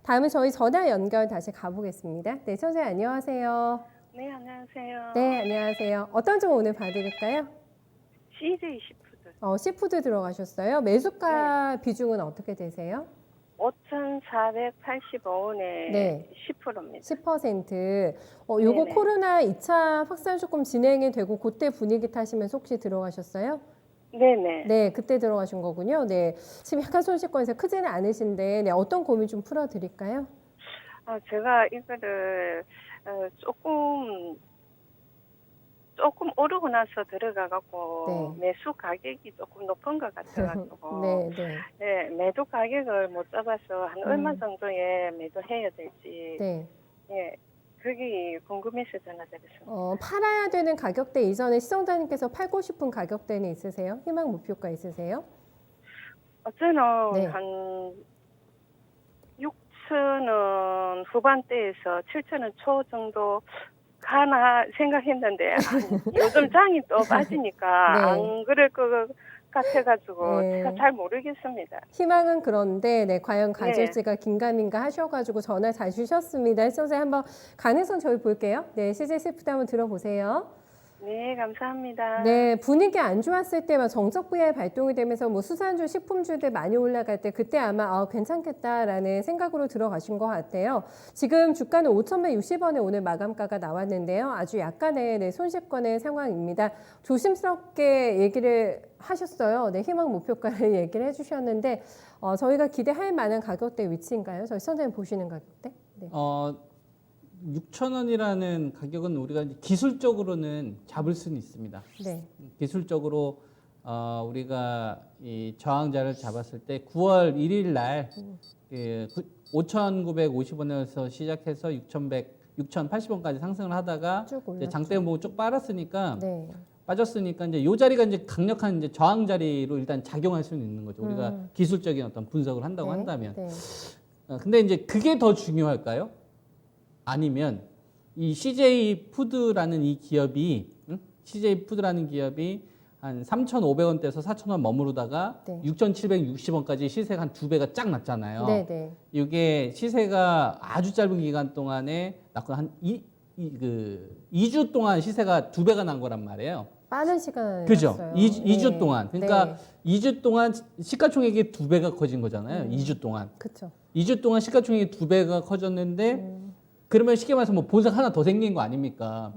다음은 저희 전화 연결 다시 가보겠습니다. 네, 선생님 안녕하세요. 네, 안녕하세요. 네, 안녕하세요. 어떤 점 오늘 봐드릴까요? CJ 시푸드. 시푸드 들어가셨어요. 매수가 비중은 어떻게 되세요? 5,485원에 네. 10%입니다. 10%. 요거 네네. 코로나 2차 확산 조금 진행이 되고 그때 분위기 타시면서 혹시 들어가셨어요? 네네. 네, 그때 들어가신 거군요. 네, 지금 약간 손실권에서 크지는 않으신데, 네, 어떤 고민 좀 풀어드릴까요? 제가 이거를 조금 오르고 나서 들어가갖고 매수 가격이 조금 높은 것 같아가지고 네, 네. 네, 매도 가격을 못 잡아서 한 얼마 정도에 매도해야 될지 네. 예, 그게 궁금해서 전화드렸습니다. 팔아야 되는 가격대 이전에 시청자님께서 팔고 싶은 가격대는 있으세요? 희망 목표가 있으세요? 저는 네. 한 6,000원 후반대에서 7,000원 초 정도 가나 생각했는데 요즘 장이 또 빠지니까 네. 안 그럴 것 같아가지고 네. 제가 잘 모르겠습니다. 희망은 그런데 네, 과연 네. 가질지가 긴가민가 하셔가지고 전화 잘 주셨습니다. 시청자 한번 가능성 저희 볼게요. 네, CJ 시푸드 한번 들어보세요. 네, 감사합니다. 네, 분위기 안 좋았을 때만 정적 VI 발동이 되면서 뭐 수산주, 식품주들 많이 올라갈 때 그때 아마 괜찮겠다라는 생각으로 들어가신 것 같아요. 지금 주가는 5,160원에 오늘 마감가가 나왔는데요. 아주 약간의 손실권의 상황입니다. 조심스럽게 얘기를 하셨어요. 네, 희망 목표가를 얘기를 해주셨는데 저희가 기대할 만한 가격대 위치인가요? 저희 선생님 보시는 가격대? 네. 6,000원이라는 가격은 우리가 이제 기술적으로는 잡을 수는 있습니다. 네. 기술적으로 우리가 이 저항자를 잡았을 때 9월 1일 날 5,950원에서 시작해서 6,080원까지 상승을 하다가 이제 장대 보고 쭉 빨았으니까 네. 빠졌으니까 이제 이 자리가 이제 강력한 이제 저항 자리로 일단 작용할 수는 있는 거죠. 우리가 기술적인 어떤 분석을 한다고 네. 한다면. 네. 근데 이제 그게 더 중요할까요? 아니면 이 CJ 푸드라는 이 기업이 CJ 푸드라는 기업이 한 3,500원대에서 4,000원 머무르다가 네. 6,760원까지 시세가 한 두 배가 쫙 났잖아요. 네, 네. 이게 시세가 아주 짧은 기간 동안에 났고 한 2주 동안 시세가 두 배가 난 거란 말이에요. 빠른 시간에 그죠? 났어요. 2주 동안. 그러니까 네. 2주 동안 시가총액이 두 배가 커진 거잖아요. 2주 동안. 그렇죠. 2주 동안 시가총액이 두 배가 커졌는데 그러면 쉽게 말해서 뭐 본사 하나 더 생긴 거 아닙니까?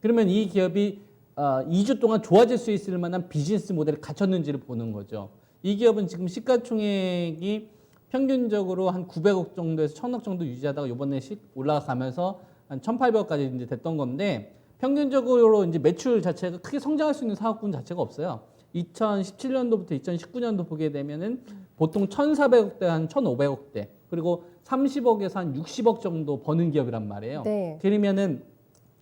그러면 이 기업이 2주 동안 좋아질 수 있을 만한 비즈니스 모델을 갖췄는지를 보는 거죠. 이 기업은 지금 시가총액이 평균적으로 한 900억 정도에서 1,000억 정도 유지하다가 이번에 올라가면서 한 1,800억까지 이제 됐던 건데 평균적으로 이제 매출 자체가 크게 성장할 수 있는 사업군 자체가 없어요. 2017년도부터 2019년도 보게 되면은 보통 1,400억대 한 1,500억대 그리고 30억에서 한 60억 정도 버는 기업이란 말이에요. 네. 그러면은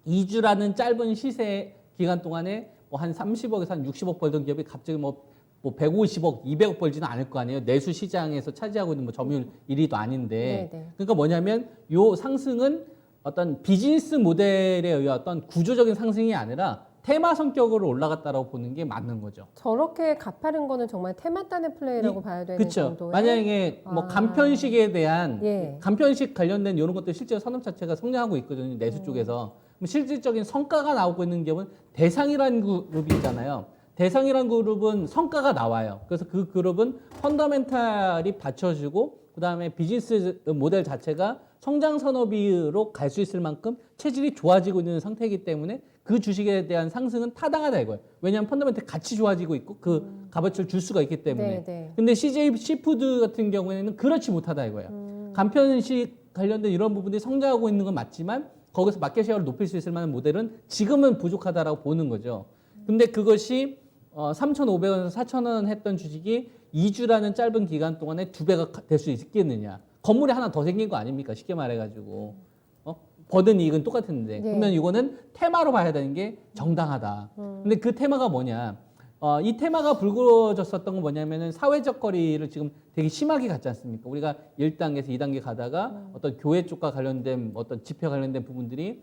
2주라는 짧은 시세 기간 동안에 뭐 한 30억에서 한 60억 벌던 기업이 갑자기 뭐 150억, 200억 벌지는 않을 거 아니에요. 내수 시장에서 차지하고 있는 뭐 점유율 1위도 아닌데. 네, 네. 그러니까 뭐냐면 요 상승은 어떤 비즈니스 모델에 의한 어떤 구조적인 상승이 아니라 테마 성격으로 올라갔다라고 보는 게 맞는 거죠. 저렇게 가파른 거는 정말 테마 따는 플레이라고 봐야 되는 그쵸. 정도의. 만약에 뭐 간편식에 대한 예. 간편식 관련된 이런 것들 실제로 산업 자체가 성장하고 있거든요. 내수 쪽에서. 그럼 실질적인 성과가 나오고 있는 기업은 대상이라는 그룹이 있잖아요. 대상이라는 그룹은 성과가 나와요. 그래서 그 그룹은 펀더멘탈이 받쳐주고 그다음에 비즈니스 모델 자체가 성장 산업으로 갈 수 있을 만큼 체질이 좋아지고 있는 상태이기 때문에 그 주식에 대한 상승은 타당하다 이거예요. 왜냐하면 펀더멘탈 같이 좋아지고 있고 그 값어치를 줄 수가 있기 때문에. 네, 네. 근데 CJ 시푸드 같은 경우에는 그렇지 못하다 이거예요. 간편식 관련된 이런 부분들이 성장하고 있는 건 맞지만 거기서 마켓 셰어를 높일 수 있을 만한 모델은 지금은 부족하다라고 보는 거죠. 근데 그것이 3,500원에서 4,000원 했던 주식이 2주라는 짧은 기간 동안에 두 배가 될 수 있겠느냐. 건물이 하나 더 생긴 거 아닙니까? 쉽게 말해가지고. 버든 이익은 똑같은데. 네. 그러면 이거는 테마로 봐야 되는 게 정당하다. 근데 그 테마가 뭐냐. 이 테마가 불거졌었던 건 뭐냐면은 사회적 거리를 지금 되게 심하게 갔지 않습니까? 우리가 1단계에서 2단계 가다가 어떤 교회 쪽과 관련된 어떤 집회 관련된 부분들이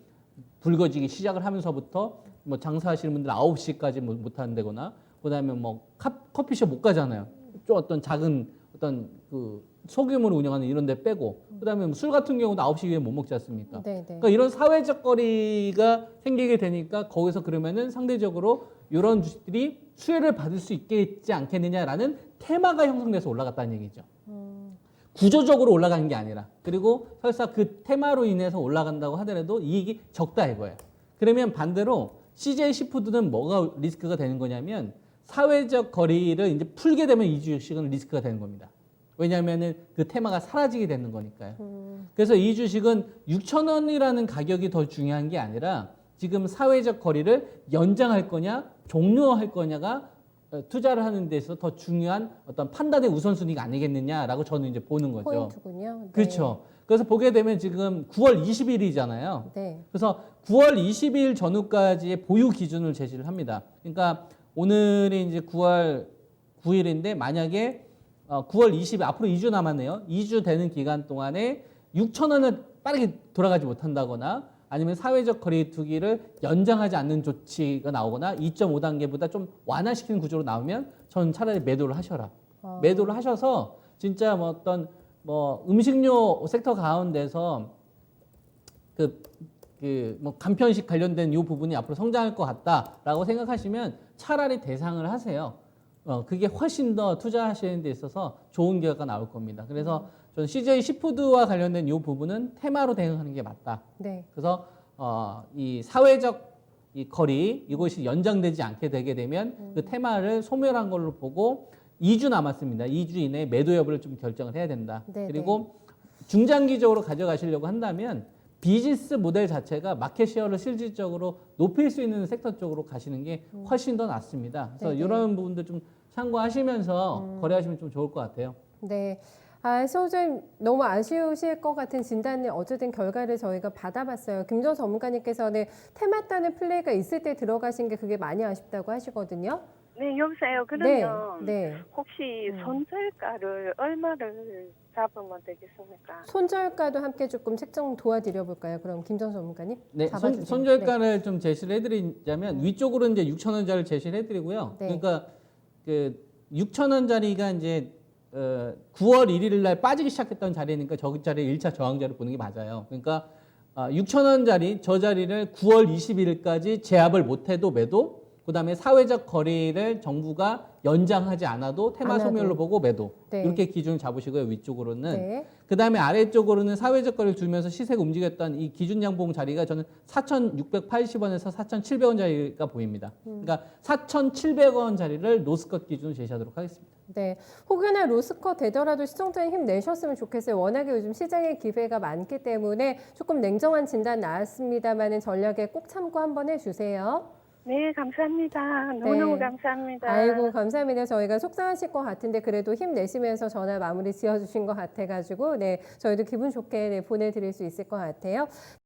불거지기 시작을 하면서부터 뭐 장사하시는 분들 9시까지 못 한다거나 그다음에 뭐 커피숍 못 가잖아요. 좀 어떤 작은 어떤 그 소규모로 운영하는 이런 데 빼고 그다음에 뭐술 같은 경우도 9시 이후에 못 먹지 않습니까? 네, 네. 그러니까 이런 사회적 거리가 생기게 되니까 거기서 그러면은 상대적으로 이런 주식들이 수혜를 받을 수 있겠지 않겠느냐라는 테마가 형성돼서 올라갔다는 얘기죠. 구조적으로 올라가는 게 아니라 그리고 설사 그 테마로 인해서 올라간다고 하더라도 이익이 적다 이거예요. 그러면 반대로 CJ 시푸드는 뭐가 리스크가 되는 거냐면 사회적 거리를 이제 풀게 되면 이 주식은 리스크가 되는 겁니다. 왜냐하면은 그 테마가 사라지게 되는 거니까요. 그래서 이 주식은 6,000원이라는 가격이 더 중요한 게 아니라 지금 사회적 거리를 연장할 거냐 종료할 거냐가 투자를 하는 데 있어서 더 중요한 어떤 판단의 우선순위가 아니겠느냐라고 저는 이제 보는 거죠. 포인트군요. 네. 그렇죠. 그래서 보게 되면 지금 9월 20일이잖아요. 네. 그래서 9월 20일 전후까지의 보유 기준을 제시를 합니다. 그러니까 오늘이 이제 9월 9일인데 만약에 9월 20일 앞으로 2주 남았네요. 2주 되는 기간 동안에 6,000원을 빠르게 돌아가지 못한다거나 아니면 사회적 거리 두기를 연장하지 않는 조치가 나오거나 2.5단계보다 좀 완화시키는 구조로 나오면 저는 차라리 매도를 하셔라. 매도를 하셔서 진짜 뭐 어떤 뭐 음식료 섹터 가운데서 뭐 간편식 관련된 이 부분이 앞으로 성장할 것 같다라고 생각하시면 차라리 대상을 하세요. 그게 훨씬 더 투자하시는 데 있어서 좋은 결과가 나올 겁니다. 그래서 저는 CJ 시푸드와 관련된 이 부분은 테마로 대응하는 게 맞다. 네. 그래서 이 사회적 이 거리 이것이 연장되지 않게 되게 되면 그 테마를 소멸한 걸로 보고 2주 남았습니다. 2주 이내에 매도 여부를 좀 결정을 해야 된다. 네, 그리고 중장기적으로 가져가시려고 한다면 비즈니스 모델 자체가 마켓 쉐어를 실질적으로 높일 수 있는 섹터 쪽으로 가시는 게 훨씬 더 낫습니다. 그래서 네네. 이런 부분들 좀 참고하시면서 거래하시면 좀 좋을 것 같아요. 네. 소장님 너무 아쉬우실 것 같은 진단을 어쨌든 결과를 저희가 받아봤어요. 김정 전문가님께서는 테마 따는 플레이가 있을 때 들어가신 게 그게 많이 아쉽다고 하시거든요. 네, 여보세요. 그러면 네. 혹시 손절가를 얼마를 잡으면 되겠습니까? 손절가도 함께 조금 책정 도와드려 볼까요? 그럼 김정 전문가님 네, 잡아주세요. 손절가를 좀 제시를 해드리자면 위쪽으로 이제 6,000원짜리 제시를 해드리고요. 네. 그러니까 그 6,000원짜리가 이제 9월 1일 날 빠지기 시작했던 자리니까 저기 자리 1차 저항자를 보는 게 맞아요. 그러니까 6,000원짜리 저 자리를 9월 21일까지 제압을 못해도 매도, 그다음에 사회적 거리를 정부가 연장하지 않아도 테마 않아도. 소멸로 보고 매도. 네. 이렇게 기준을 잡으시고요. 위쪽으로는. 네. 그다음에 아래쪽으로는 사회적 거리를 두면서 시세가 움직였던 이 기준 양봉 자리가 저는 4,680원에서 4,700원 자리가 보입니다. 그러니까 4,700원 자리를 노스컷 기준으로 제시하도록 하겠습니다. 네. 혹여나 로스컷 되더라도 시청자님 힘내셨으면 좋겠어요. 워낙에 요즘 시장에 기회가 많기 때문에 조금 냉정한 진단 나왔습니다만은 전략에 꼭 참고 한번 해주세요. 네, 감사합니다. 너무너무 감사합니다. 아이고 감사합니다. 저희가 속상하실 것 같은데 그래도 힘내시면서 전화 마무리 지어주신 것 같아가지고 네 저희도 기분 좋게 보내드릴 수 있을 것 같아요.